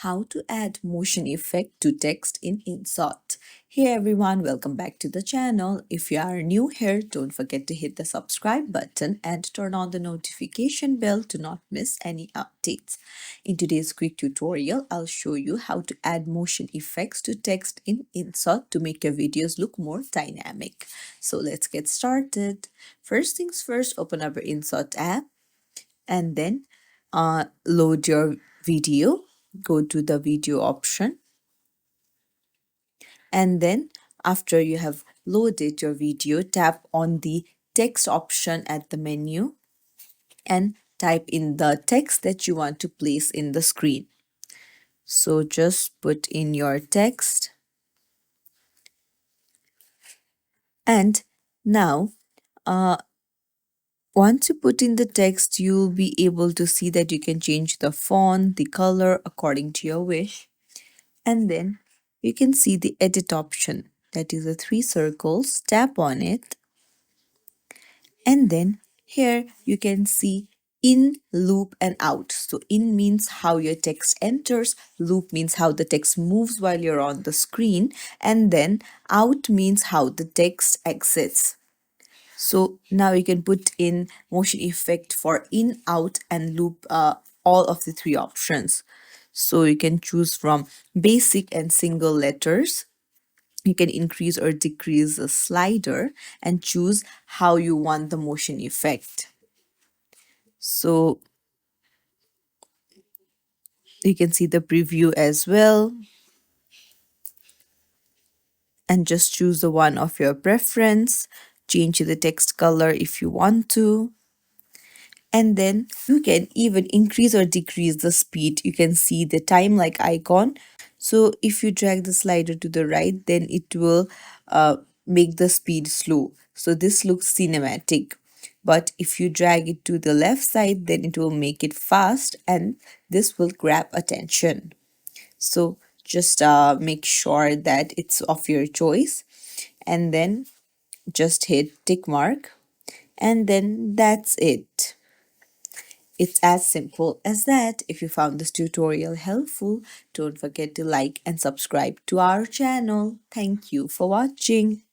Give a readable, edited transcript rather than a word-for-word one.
how to add motion effect to text in InShot. Hey everyone, welcome back to the channel. If you are new here, don't forget to hit the subscribe button and turn on the notification bell to not miss any updates. In today's quick tutorial, I'll show you how to add motion effects to text in InShot to make your videos look more dynamic. So let's get started. First things first, open up your InShot app and then load your video. Go to the video option, and then after you have loaded your video, tap on the text option at the menu and type in the text that you want to place in the screen. So just put in your text, and now once you put in the text, you'll be able to see that you can change the font, the color according to your wish. And then you can see the edit option, that is the three circles. Tap on it, and then here you can see in, loop, and out. So in means how your text enters, loop means how the text moves while you're on the screen, and then out means how the text exits. So now you can put in motion effect for in, out, and loop, all of the three options. So you can choose from basic and single letters. You can increase or decrease the slider and choose how you want the motion effect. So you can see the preview as well, and just choose the one of your preference. Change the text color if you want to. And then you can even increase or decrease the speed. You can see the time like icon. So if you drag the slider to the right, then it will make the speed slow. So this looks cinematic. But if you drag it to the left side, then it will make it fast, and this will grab attention. So just make sure that it's of your choice, and then just hit tick mark, and then that's it. It's as simple as that. If you found this tutorial helpful, don't forget to like and subscribe to our channel. Thank you for watching.